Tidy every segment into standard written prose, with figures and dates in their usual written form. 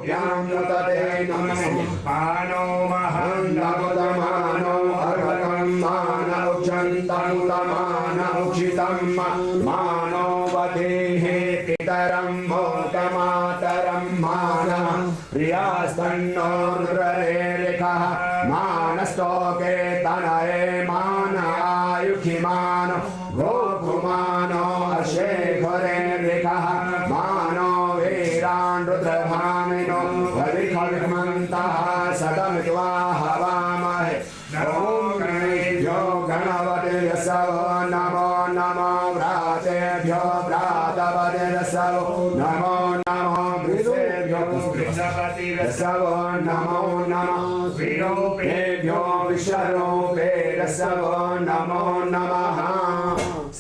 भ्यां मुदते नमः मानो महन्दमुदमानो अर्हतं मानौक्षन्तं तमानौक्षितं मानो वधेः पितरं मोदमातरं मानः प्रियास्तन्नोर्रेरिखः मानस्तोके तनये मान आयुखिमानो गोकुमानो अशेखरेरिखः मानो वीरान् रुद्रभामिनो वरिखविमन्तः सदमित्वा हवामहे ॐ गणेभ्यो गणपतिर्यस्सवो नमो नमो व्रातेभ्यो व्रातपतिर्यस्सवो नमो नमो वृषेभ्यो वृषपतिर्यस्सवो नमो नमो विरूपेभ्यो विश्वरूपेर्यस्सवो नमो नमः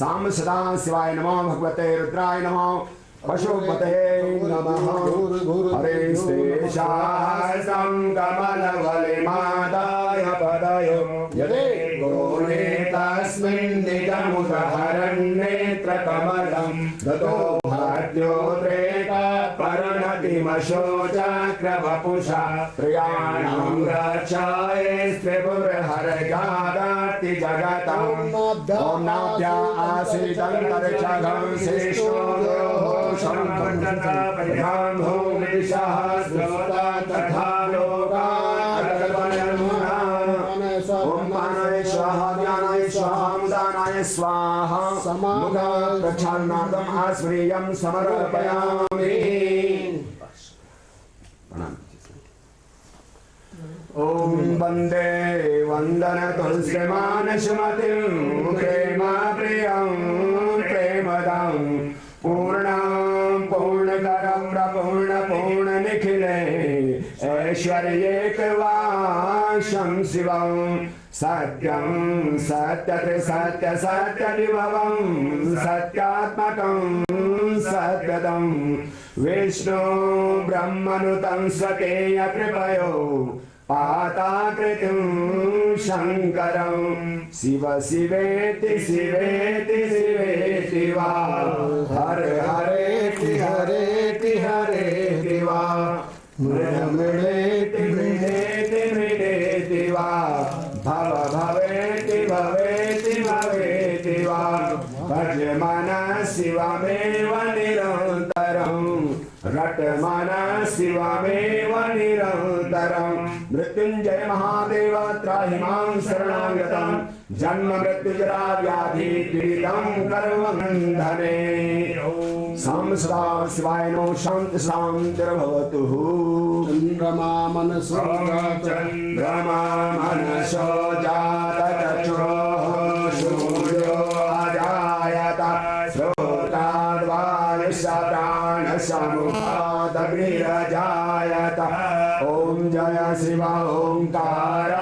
साम सदा शिवाय नमो भगवते रुद्राय नमो पशुपते नमः हरे शेषासं कमलवलिमादाय पदयो यदे गोले तस्मिन् निजमुदहरन्नेत्रकमलं ततो भाद्योद्रेका परिणतिमशोचक्रवपुषा प्रियाणां रक्षाय स्त्रिपुरहरगादाति जगताम् ॐ नाभ्या आसीतं तर्क्षगं शिष्टोः शङ्करं भूमिशः स्रोता तथा लोकार्पणमुना ॐ प्राणाय स्वाहा ज्ञानाय स्वाहा मुदानाय स्वाहा मुखप्रक्षालनार्थम् आस्मरीयं समर्पयामि ॐ वन्दे वन्दनतुल्यमानसुमतिं प्रेमप्रियं प्रेमदां पूर्णं पूर्णकरं प्रपूर्णपूर्णनिखिले ऐश्वर्येकवासं शिवं सत्यं सत्यत्रिसत्यसत्यनिभवं सत्यात्मकं सत्यदं विष्णु ब्रह्मनुतं स्वकेयकृपयो पाताकृतिं शङ्करं शिव शिवेति शिवेति शिवेति वा हर हरेति हरेति हरेति वा मृडेति मृडेति मृडेति वा भव भवेति भवेति भवेति वा भज मनः शिवमेव निरन्तरम् रट मनः शिवमेव निरन्तरम् मृत्युञ्जय महादेव त्राहि मां शरणागतं जन्म मृत्युजरा व्याधि पीडितं कर्मबन्धने सां सदा शिवाय नो शान्ति शान्तिर्भवतु चन्द्रमा मनसो जातचक्षुः सूर्यो अजायत श्रोताद्वायुषप्राणसमुखादग्निरजायत ॐ जय शिव ओंकार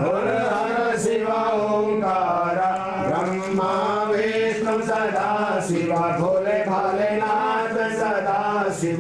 हर हर शिव ओंकार ब्रह्मा विष्णु सदा शिव भोले भालेनाथ सदा शिव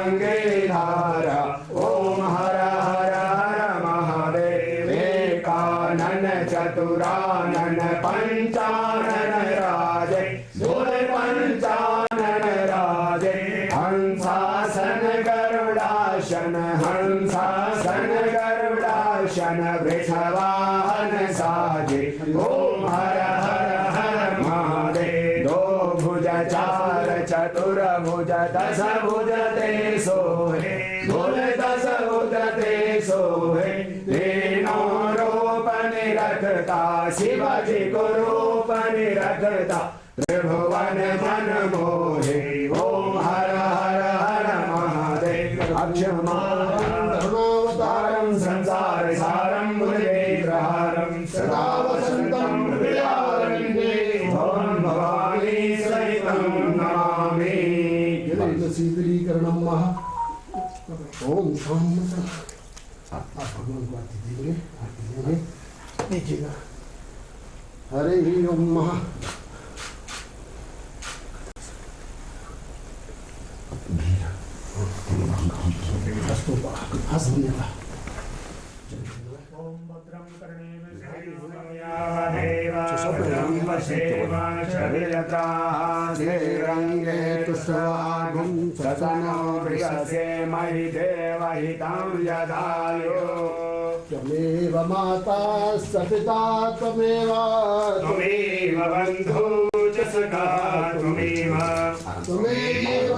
अर्धांगिधारा ॐ हर हर हर महादेव एकानन चतुरानन पंचानन राजे भोले पंचानन राजे हंसासन गरुडासन हंसासन गरुडासन वृषवाहन साजे ॐ हर हर हर महादेव दो भुज चार चतुर्भुज दश भुज ते सोहे भोले दश भुज ते सोहे तीनों रूप निरखता शिवजी को रूप निरखता त्रिभुवन मन मोहे ओम हर हर हर महादेव अक्षमावतारं संसार सारं मुनिग्रहारं सदा वसन्तं हृदयारविन्दे भवं भवानी सहितं नमामि शीतलीकरणं महा ओम भगवान को आरती दीजिएगा हरे ही ओम महा रंगे तुष्टवागुं सतनो से महि देवहितं यदायो त्वमेव माता सपिता त्वमेव बन्धु च सखा त्वमेव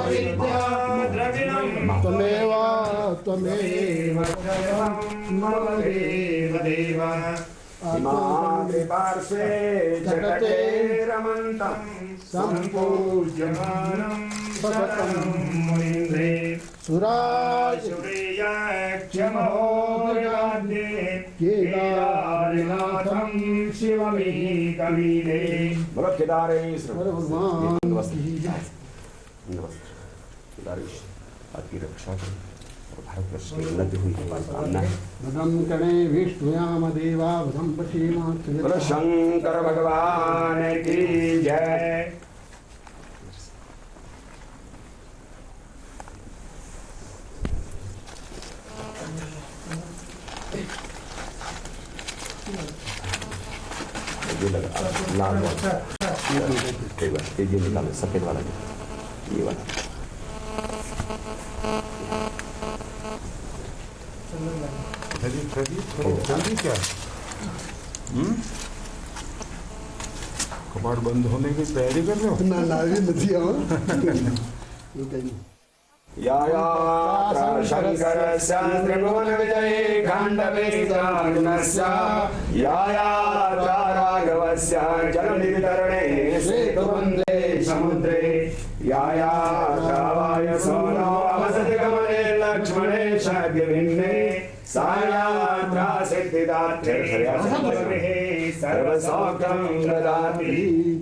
विद्या द्रविणं त्वमेव मम देव पार्श्वे जगते रमन्तं सम्पूज्यमानं सततं मुनीन्द्रे सुरासुरेयक्षमहोर्याद्ये केदारनाथं शिवमेकवीरे बोलो केदारेश्वर भगवान केदारेश आपकी रक्षा करें और भारतवर्ष की उन्नति हुई हमारी कामना है। भद्रं कर्णे विष्णुयाम देवा भद्रं पश्येम बोलो शंकर भगवान की जय। ये लगा लाल वाला ये निकालो सफेद वाला ये वाला जल्दी क्या कपाट बंद होने की तैयारी कर रहे हो? ना लावी नहीं हो या शंकरस्य त्रिभुवन विजये खण्डवेदार्जुनस्य या राघवस्य जलनिधितरणे सेतुबन्धे समुद्रे या रावायसोनो अवसति गमने लक्ष्मणे शग्भिन्ने सायात्रा सिद्धिदात्रे सर्वसौख्यं ददाति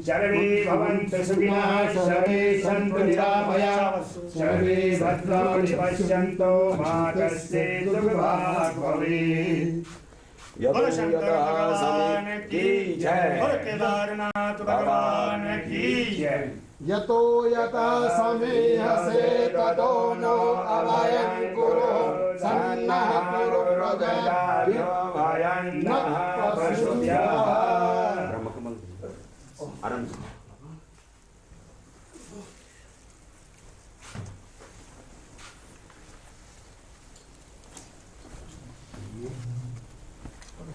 सर्वे भवन्तु सुखिनः सर्वे सन्तु निरामयाः सर्वे भद्राणि पश्यन्तु मा कश्चित् दुःखभाग् भवेत्। बोलो शंकर भगवान की जय। बोलो केदारनाथ भगवान की जय। यतो यथा समेहसे ततो नो अभयं कुरु सन्नः कुरु प्रजाभ्यो भयन्नः पशुभ्यः। ब्रह्मकमल आनंद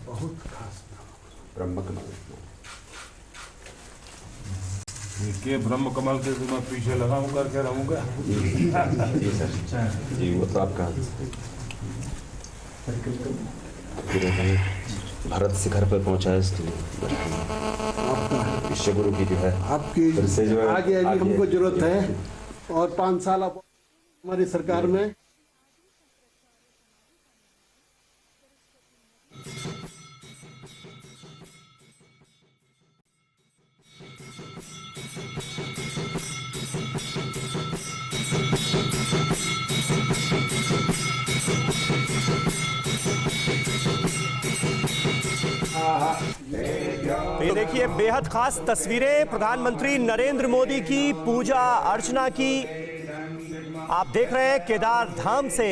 बहुत खास ब्रह्मकमल के ब्रह्म कमल के तो मैं पीछे लगा हूँ करके रहूँगा। जी सर जी वो तो आपका भारत शिखर पर पहुंचा है इसलिए विश्व गुरु की जो है आपकी फिर से जो है आगे अभी हमको जरूरत है और 5 साल हमारी सरकार में ये देखिए बेहद खास तस्वीरें प्रधानमंत्री नरेंद्र मोदी की पूजा अर्चना की आप देख रहे हैं केदार धाम से।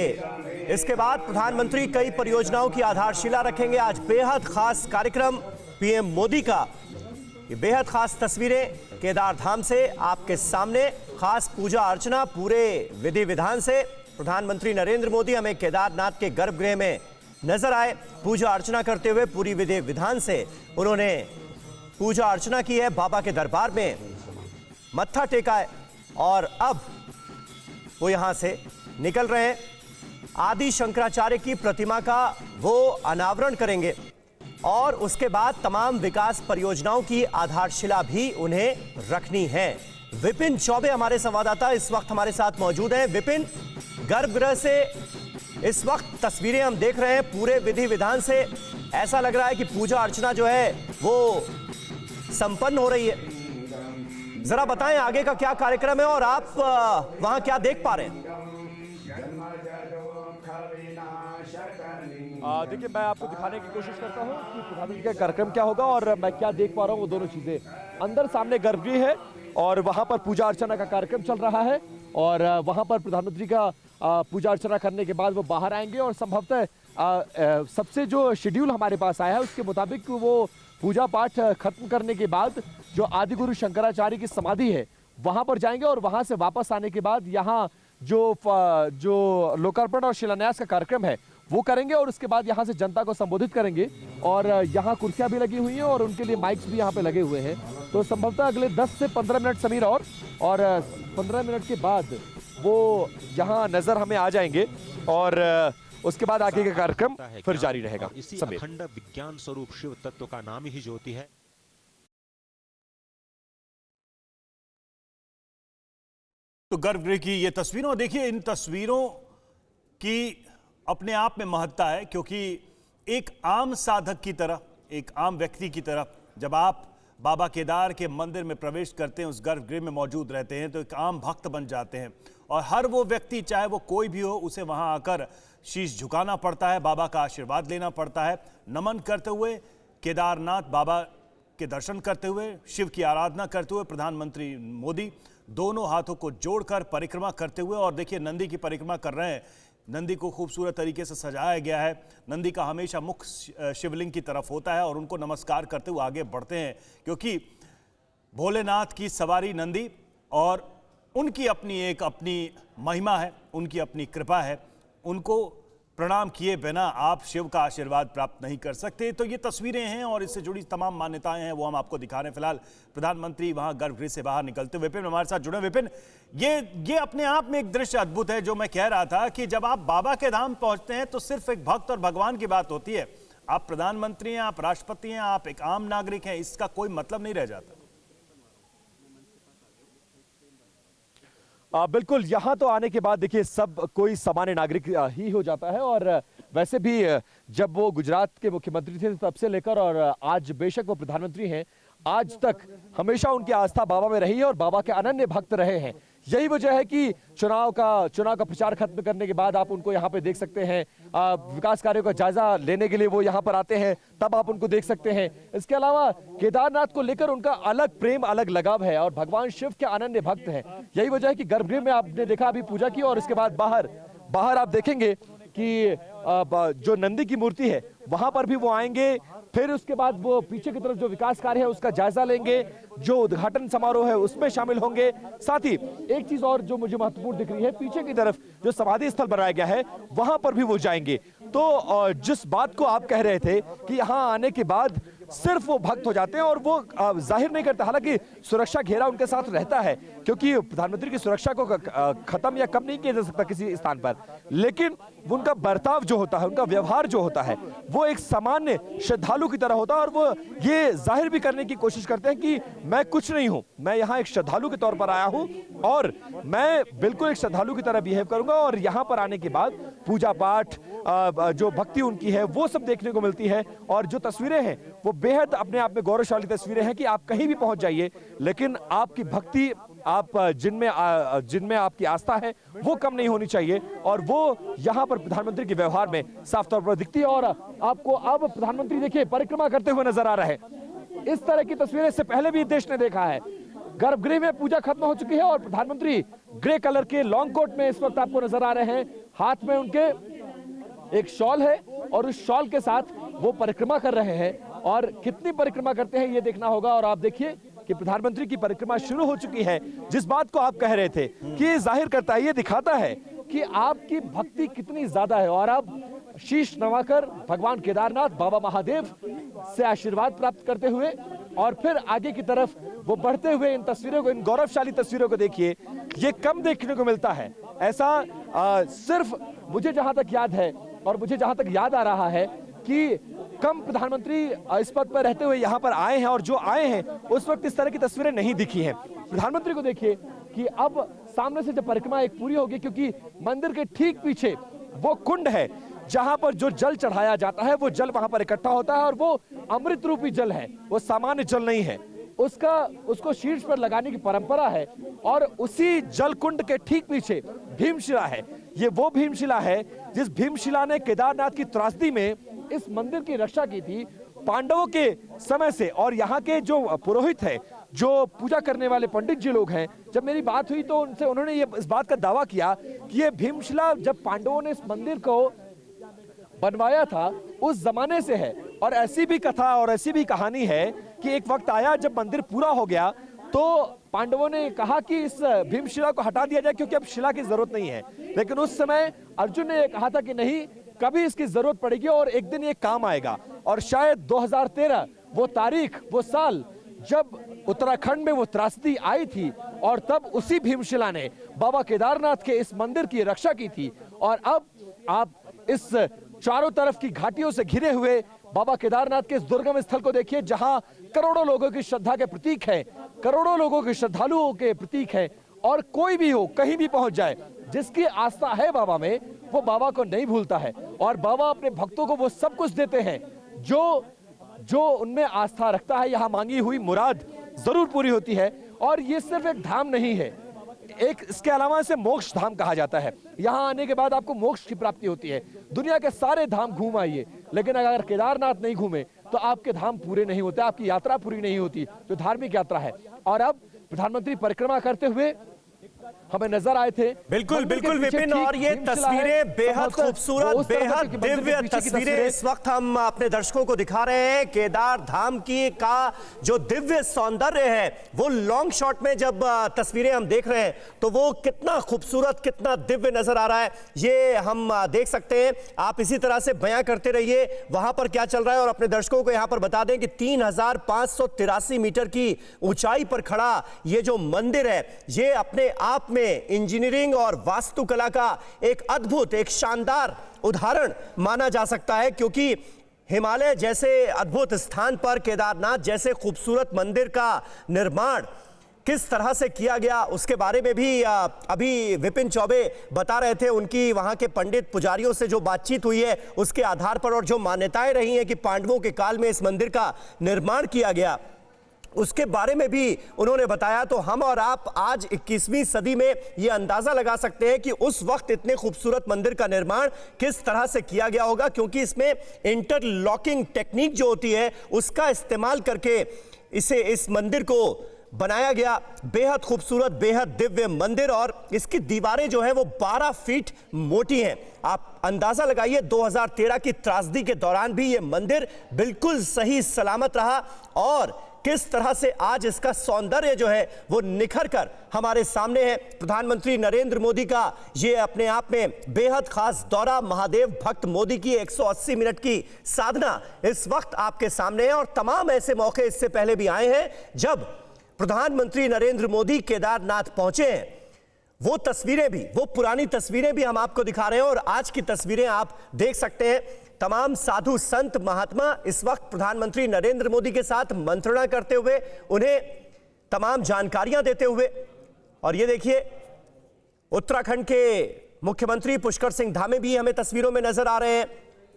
इसके बाद प्रधानमंत्री कई परियोजनाओं की आधारशिला रखेंगे। आज बेहद खास कार्यक्रम पीएम मोदी का। ये बेहद खास तस्वीरें केदार धाम से आपके सामने। खास पूजा अर्चना पूरे विधि विधान से प्रधानमंत्री नरेंद्र मोदी हमें केदारनाथ के गर्भगृह में नजर आए। पूजा अर्चना करते हुए पूरी विधि विधान से उन्होंने पूजा अर्चना की है, बाबा के दरबार में मत्था टेका है और अब वो यहां से निकल रहे हैं। आदि शंकराचार्य की प्रतिमा का वो अनावरण करेंगे और उसके बाद तमाम विकास परियोजनाओं की आधारशिला भी उन्हें रखनी है। विपिन चौबे हमारे संवाददाता इस वक्त हमारे साथ मौजूद हैं। विपिन, गर्भगृह से इस वक्त तस्वीरें हम देख रहे हैं पूरे विधि विधान से। ऐसा लग रहा है कि पूजा अर्चना जो है वो संपन्न हो रही है। जरा बताएं आगे का क्या कार्यक्रम है और आप वहां क्या देख पा रहे हैं? देखिए, मैं आपको दिखाने की कोशिश करता हूं कि प्रधानमंत्री का कार्यक्रम क्या होगा और मैं क्या देख पा रहा हूं। वो दोनों चीजें, अंदर सामने गर्भगृह है और वहां पर पूजा अर्चना का कार्यक्रम चल रहा है और वहां पर प्रधानमंत्री का पूजा अर्चना करने के बाद वो बाहर आएंगे और संभवतः सबसे जो शेड्यूल हमारे पास आया है उसके मुताबिक वो पूजा पाठ खत्म करने के बाद जो आदिगुरु शंकराचार्य की समाधि है वहां पर जाएंगे और वहां से वापस आने के बाद यहाँ जो लोकार्पण और शिलान्यास का कार्यक्रम है वो करेंगे और उसके बाद यहाँ से जनता को संबोधित करेंगे। और यहाँ कुर्सियां भी लगी हुई हैं और उनके लिए माइक्स भी यहाँ पे लगे हुए हैं। तो संभवतः अगले 10 से 15 मिनट समीर और 15 मिनट के बाद वो यहाँ नजर हमें आ जाएंगे और उसके बाद आगे का कार्यक्रम फिर जारी रहेगा। इसी अखंड विज्ञान स्वरूप शिव तत्व का नाम ही ज्योति है। तो गर्भगृह की ये तस्वीरों, देखिए इन तस्वीरों की अपने आप में महत्ता है, क्योंकि एक आम साधक की तरह, एक आम व्यक्ति की तरह जब आप बाबा केदार के मंदिर में प्रवेश करते हैं, उस गर्भगृह में मौजूद रहते हैं, तो एक आम भक्त बन जाते हैं। और हर वो व्यक्ति, चाहे वो कोई भी हो, उसे वहां आकर शीश झुकाना पड़ता है, बाबा का आशीर्वाद लेना पड़ता है, नमन करते हुए केदारनाथ बाबा के दर्शन करते हुए, शिव की आराधना करते हुए प्रधानमंत्री मोदी दोनों हाथों को जोड़कर परिक्रमा करते हुए, और देखिए नंदी की परिक्रमा कर रहे हैं। नंदी को खूबसूरत तरीके से सजाया गया है। नंदी का हमेशा मुख शिवलिंग की तरफ होता है और उनको नमस्कार करते हुए आगे बढ़ते हैं, क्योंकि भोलेनाथ की सवारी नंदी, और उनकी अपनी महिमा है, उनकी अपनी कृपा है। उनको प्रणाम किए बिना आप शिव का आशीर्वाद प्राप्त नहीं कर सकते। तो ये तस्वीरें हैं और इससे जुड़ी तमाम मान्यताएं हैं, वो हम आपको दिखा रहे हैं। फिलहाल प्रधानमंत्री वहां गर्भगृह से बाहर निकलते हुए, विपिन हमारे साथ जुड़े। विपिन, ये अपने आप में एक दृश्य अद्भुत है। जो मैं कह रहा था कि जब आप बाबा के धाम पहुंचते हैं तो सिर्फ एक भक्त और भगवान की बात होती है। आप प्रधानमंत्री हैं, आप राष्ट्रपति हैं, आप एक आम नागरिक हैं, इसका कोई मतलब नहीं रह जाता। बिल्कुल, यहाँ तो आने के बाद देखिए सब कोई सामान्य नागरिक ही हो जाता है। और वैसे भी जब वो गुजरात के मुख्यमंत्री थे तब से लेकर और आज बेशक वो प्रधानमंत्री हैं, आज तक हमेशा उनकी आस्था बाबा में रही है और बाबा के अनन्य भक्त रहे हैं। यही वजह है कि चुनाव का प्रचार खत्म करने के बाद आप उनको यहाँ पे देख सकते हैं। विकास कार्यों का जायजा लेने के लिए वो यहाँ पर आते हैं, तब आप उनको देख सकते हैं। इसके अलावा केदारनाथ को लेकर उनका अलग प्रेम, अलग लगाव है और भगवान शिव के अनन्य भक्त हैं। यही वजह है कि गर्भगृह में आपने देखा अभी पूजा की और इसके बाद बाहर आप देखेंगे कि जो नंदी की मूर्ति है वहां पर भी वो आएंगे। फिर उसके बाद वो पीछे की तरफ जो विकास कार्य है उसका जायजा लेंगे, जो उद्घाटन समारोह है उसमें शामिल होंगे। साथ ही एक चीज और जो मुझे महत्वपूर्ण दिख रही है, पीछे की तरफ जो समाधि स्थल बनाया गया है वहां पर भी वो जाएंगे। तो जिस बात को आप कह रहे थे कि यहाँ आने के बाद सिर्फ वो भक्त हो जाते हैं और वो जाहिर नहीं करते, हालांकि सुरक्षा घेरा उनके साथ रहता है, क्योंकि प्रधानमंत्री की सुरक्षा को खत्म या कम नहीं किया जा सकता किसी स्थान पर, लेकिन उनका बर्ताव जो होता है, उनका व्यवहार जो होता है, वो एक सामान्य श्रद्धालु की तरह होता है। और वो ये जाहिर भी करने की कोशिश करते हैं कि मैं कुछ नहीं हूं, मैं यहाँ एक श्रद्धालु के तौर पर आया हूं और मैं बिल्कुल एक श्रद्धालु की तरह बिहेव करूंगा। और यहाँ पर आने के बाद पूजा पाठ, जो भक्ति उनकी है वो सब देखने को मिलती है। और जो तस्वीरें हैं वो बेहद अपने आप में गौरवशाली तस्वीरें हैं कि आप कहीं भी पहुंच जाइए, लेकिन आपकी भक्ति, आप जिनमें आपकी आस्था है वो कम नहीं होनी चाहिए। और वो यहाँ पर प्रधानमंत्री के व्यवहार में साफ तौर पर दिखती है। और आपको अब प्रधानमंत्री देखिए परिक्रमा करते हुए नजर आ रहे हैं। इस तरह की तस्वीरें इससे पहले भी देश ने देखा है। गर्भगृह में पूजा खत्म हो चुकी है और प्रधानमंत्री ग्रे कलर के लॉन्ग कोट में इस वक्त आपको नजर आ रहे हैं। हाथ में उनके एक शॉल है और उस शॉल के साथ वो परिक्रमा कर रहे हैं। और कितनी परिक्रमा करते हैं ये देखना होगा। और आप देखिए कि प्रधानमंत्री की परिक्रमा शुरू हो चुकी है। जिस बात को आप कह रहे थे कि ये जाहिर करता है, ये दिखाता है कि आपकी भक्ति कितनी ज्यादा है। और आप शीश नवाकर भगवान केदारनाथ, बाबा महादेव से आशीर्वाद प्राप्त करते हुए और फिर आगे की तरफ वो बढ़ते हुए इन तस्वीरों को, इन गौरवशाली तस्वीरों को देखिए। ये कम देखने को मिलता है ऐसा। सिर्फ मुझे जहां तक याद है और मुझे जहां तक याद आ रहा है कि कम प्रधानमंत्री इस पद पर रहते हुए यहाँ पर आए हैं, और जो आए हैं उस वक्त इस तरह की तस्वीरें नहीं दिखी हैं। प्रधानमंत्री को देखिए कि अब सामने से जब परिक्रमा एक पूरी होगी, क्योंकि मंदिर के ठीक पीछे वो कुंड है जहां पर जो जल चढ़ाया जाता है वो जल वहां पर इकट्ठा होता है और वो अमृत रूपी जल है, वो सामान्य जल नहीं है। उसको शीर्ष पर लगाने की परंपरा है। और उसी जल कुंड के ठीक पीछे भीमशिला है। ये वो भीमशिला है जिस भीमशिला ने केदारनाथ की त्रासदी में इस मंदिर की रक्षा की थी पांडवों के समय से। और यहाँ के जो पुरोहित है, जो पूजा करने वाले पंडित जी लोग हैं, जब मेरी बात हुई तो उनसे उन्होंने ये इस बात का दावा किया कि ये भीमशिला जब पांडवों ने इस मंदिर को बनवाया था उस जमाने से है। और ऐसी भी कथा और ऐसी भी कहानी है कि एक वक्त आया जब मंदिर पूरा हो गया तो पांडवों ने कहा कि इस भीमशिला को हटा दिया जाए क्योंकि अब शिला की जरूरत नहीं है। लेकिन उस समय अर्जुन ने कहा था कि नहीं, कभी इसकी जरूरत पड़ेगी और एक दिन ये काम आएगा। और शायद 2013 वो तारीख, वो साल जब उत्तराखंड में वो त्रासदी आई थी और तब उसी भीमशिला ने बाबा केदारनाथ के इस मंदिर की रक्षा की थी। और अब आप इस चारों तरफ की घाटियों से घिरे हुए बाबा केदारनाथ के इस दुर्गम स्थल को देखिए, जहां करोड़ों लोगों की श्रद्धा के प्रतीक है, करोड़ों लोगों के श्रद्धालुओं के प्रतीक है। और कोई भी हो, कहीं भी पहुंच जाए, जिसकी आस्था है बाबा में, वो बाबा को नहीं भूलता है। और बाबा अपने भक्तों को वो सब कुछ देते हैं जो उनमें आस्था रखता है। यहाँ मांगी हुई मुराद जरूर पूरी होती है। और ये सिर्फ एक धाम नहीं है, एक इसके अलावा इसे मोक्ष धाम कहा जाता है। यहाँ आने के बाद आपको मोक्ष की प्राप्ति होती है। दुनिया के सारे धाम घूम आइए, लेकिन अगर केदारनाथ नहीं घूमे तो आपके धाम पूरे नहीं होते, आपकी यात्रा पूरी नहीं होती, जो धार्मिक यात्रा है। और अब प्रधानमंत्री परिक्रमा करते हुए हमें नजर आए थे। बिल्कुल बिल्कुल विपिन, और ये तस्वीरें बेहद खूबसूरत, बेहद दिव्य तस्वीरें इस वक्त हम अपने दर्शकों को दिखा रहे हैं। केदार धाम की का जो दिव्य सौंदर्य है, वो लॉन्ग शॉट में जब तस्वीरें हम देख रहे हैं तो वो कितना खूबसूरत, कितना दिव्य नजर आ रहा है, ये हम देख सकते हैं। आप इसी तरह से बयां करते रहिए वहां पर क्या चल रहा है। और अपने दर्शकों को यहां पर बता दें कि 3583 मीटर की ऊंचाई पर खड़ा ये जो मंदिर है, ये अपने आप में इंजीनियरिंग और वास्तुकला का एक अद्भुत, एक शानदार उदाहरण माना जा सकता है। क्योंकि हिमालय जैसे अद्भुत स्थान पर केदारनाथ जैसे खूबसूरत मंदिर का निर्माण किस तरह से किया गया, उसके बारे में भी अभी विपिन चौबे बता रहे थे। उनकी वहां के पंडित पुजारियों से जो बातचीत हुई है उसके आधार पर, और जो मान्यताएं रही हैं कि पांडवों के काल में इस मंदिर का निर्माण किया गया, उसके बारे में भी उन्होंने बताया। तो हम और आप आज 21वीं सदी में यह अंदाजा लगा सकते हैं कि उस वक्त इतने खूबसूरत मंदिर का निर्माण किस तरह से किया गया होगा, क्योंकि इसमें इंटरलॉकिंग टेक्निक जो होती है उसका इस्तेमाल करके इस मंदिर को बनाया गया। बेहद खूबसूरत, बेहद दिव्य मंदिर, और इसकी दीवारें जो है वो 12 फीट मोटी हैं। आप अंदाजा लगाइए 2013 की त्रासदी के दौरान भी ये मंदिर बिल्कुल सही सलामत रहा, और किस तरह से आज इसका सौंदर्य जो है वो निखर कर हमारे सामने है। प्रधानमंत्री नरेंद्र मोदी का ये अपने आप में बेहद खास दौरा, महादेव भक्त मोदी की 180 मिनट की साधना इस वक्त आपके सामने है। और तमाम ऐसे मौके इससे पहले भी आए हैं जब प्रधानमंत्री नरेंद्र मोदी केदारनाथ पहुंचे हैं। वो तस्वीरें भी, वो पुरानी तस्वीरें भी हम आपको दिखा रहे हैं, और आज की तस्वीरें आप देख सकते हैं। तमाम साधु संत महात्मा इस वक्त प्रधानमंत्री नरेंद्र मोदी के साथ मंत्रणा करते हुए, उन्हें तमाम जानकारियां देते हुए। और ये देखिए, उत्तराखंड के मुख्यमंत्री पुष्कर सिंह धामी भी हमें तस्वीरों में नजर आ रहे हैं।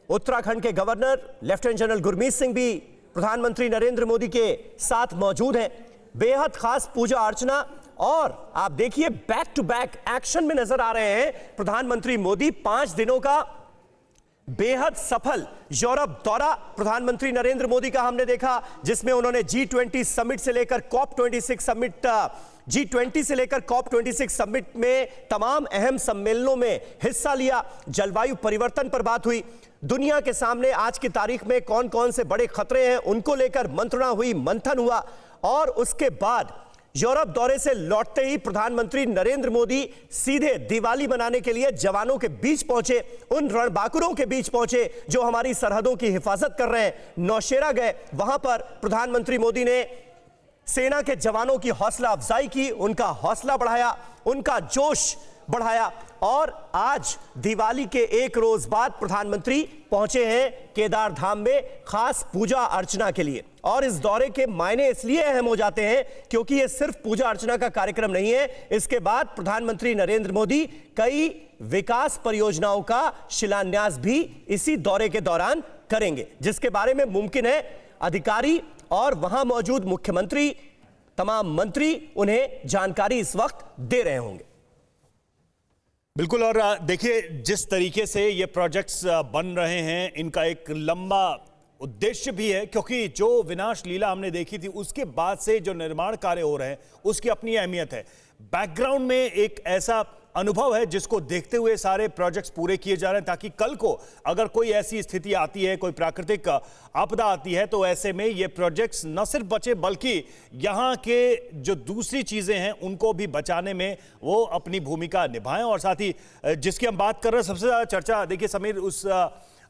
उत्तराखंड के governor lieutenant general Gurmeet Singh भी प्रधानमंत्री नरेंद्र मोदी के साथ मौजूद हैं। बेहद खास पूजा अर्चना, और आप देखिए बैक टू बैक एक्शन में नजर आ रहे हैं प्रधानमंत्री मोदी। 5 दिनों का बेहद सफल यूरोप दौरा प्रधानमंत्री नरेंद्र मोदी का हमने देखा, जिसमें उन्होंने G20 समिट से लेकर COP26 समिट, G20 से लेकर COP26 समिट में तमाम अहम सम्मेलनों में हिस्सा लिया। जलवायु परिवर्तन पर बात हुई, दुनिया के सामने आज की तारीख में कौन कौन से बड़े खतरे हैं उनको लेकर मंत्रणा हुई, मंथन हुआ। और उसके बाद यूरोप दौरे से लौटते ही प्रधानमंत्री नरेंद्र मोदी सीधे दिवाली मनाने के लिए जवानों के बीच पहुंचे, उन रणबांकुरों के बीच पहुंचे जो हमारी सरहदों की हिफाजत कर रहे हैं। नौशेरा गए, वहां पर प्रधानमंत्री मोदी ने सेना के जवानों की हौसला अफजाई की, उनका हौसला बढ़ाया, उनका जोश बढ़ाया। और आज दिवाली के एक रोज बाद प्रधानमंत्री पहुंचे हैं केदार धाम में खास पूजा अर्चना के लिए। और इस दौरे के मायने इसलिए अहम हो जाते हैं क्योंकि यह सिर्फ पूजा अर्चना का कार्यक्रम नहीं है। इसके बाद प्रधानमंत्री नरेंद्र मोदी कई विकास परियोजनाओं का शिलान्यास भी इसी दौरे के दौरान करेंगे, जिसके बारे में मुमकिन है अधिकारी और वहां मौजूद मुख्यमंत्री, तमाम मंत्री उन्हें जानकारी इस वक्त दे रहे होंगे। बिल्कुल, और देखिए जिस तरीके से ये प्रोजेक्ट्स बन रहे हैं, इनका एक लंबा उद्देश्य भी है, क्योंकि जो विनाश लीला हमने देखी थी उसके बाद से जो निर्माण कार्य हो रहे हैं उसकी अपनी अहमियत है। बैकग्राउंड में एक ऐसा अनुभव है जिसको देखते हुए सारे प्रोजेक्ट्स पूरे किए जा रहे हैं, ताकि कल को अगर कोई ऐसी स्थिति आती है, कोई प्राकृतिक आपदा आती है, तो ऐसे में ये प्रोजेक्ट्स न सिर्फ बचे बल्कि यहाँ के जो दूसरी चीजें हैं उनको भी बचाने में वो अपनी भूमिका निभाएं। और साथ ही जिसकी हम बात कर रहे हैं, सबसे ज्यादा चर्चा देखिए समीर उस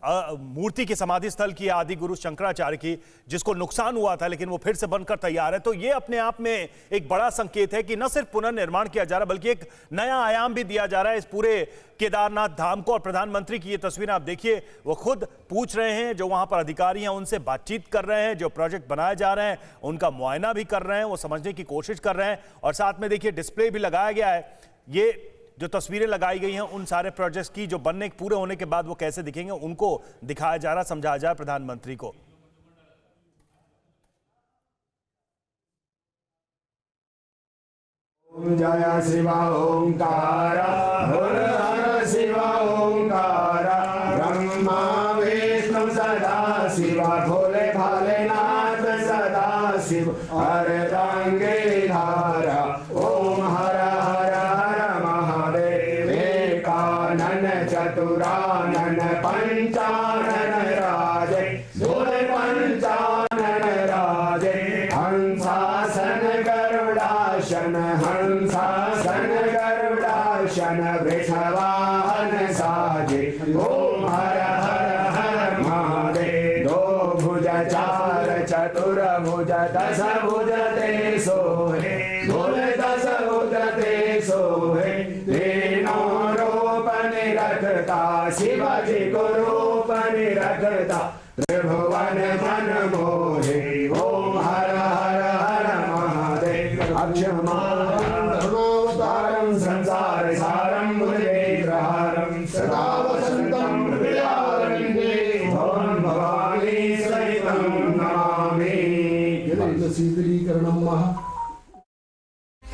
मूर्ति के समाधि स्थल की आदि गुरु शंकराचार्य की, जिसको नुकसान हुआ था लेकिन वो फिर से बनकर तैयार है। तो ये अपने आप में एक बड़ा संकेत है कि न सिर्फ पुनर्निर्माण किया जा रहा है बल्कि एक नया आयाम भी दिया जा रहा है इस पूरे केदारनाथ धाम को। और प्रधानमंत्री की ये तस्वीरें आप देखिए, वो खुद पूछ रहे हैं, जो वहां पर अधिकारी हैं उनसे बातचीत कर रहे हैं, जो प्रोजेक्ट बनाए जा रहे हैं उनका मुआयना भी कर रहे हैं, वो समझने की कोशिश कर रहे हैं। और साथ में देखिए डिस्प्ले भी लगाया गया है। ये जो तस्वीरें लगाई गई हैं उन सारे प्रोजेक्ट्स की, जो बनने पूरे होने के बाद वो कैसे दिखेंगे, उनको दिखाया जा रहा, समझाया जा रहा प्रधानमंत्री को। ओम जय शिव ओंकार, हर हर शिव ओंकार, ब्रह्मा विष्णु सदा शिव, भोले भालेनाथ सदा शिव, अर्धांगे धारा। ओम हर हर हर महादेव, एकानन चतुरानन पंचानन राजे, भोले पंचानन राजे, हंसासन गरुडासन, हंसासन गरुडासन, वृषवाहन साजे। ओम हर हर हर महादेव, दो भुज चार चतुर्भुज दश भुज ते सोहे, भोले दश भुज ते सोहे, तीनों रूप निरखता, शिवाजी को रूप निरखता, त्रिभुवन मन मोहे। ओम हर हर हर महादेव, अक्षमावतारम संसार सारम मुनिग्रहारम, सदा वसंतम हृदयारण्ये, भवन भवानी सहितं नमामि।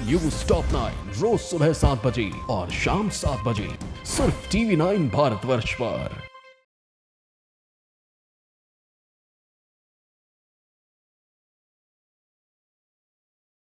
न्यूज टॉप 9 रोज सुबह 7 बजे और शाम 7 बजे सिर्फ TV9 भारतवर्ष पर।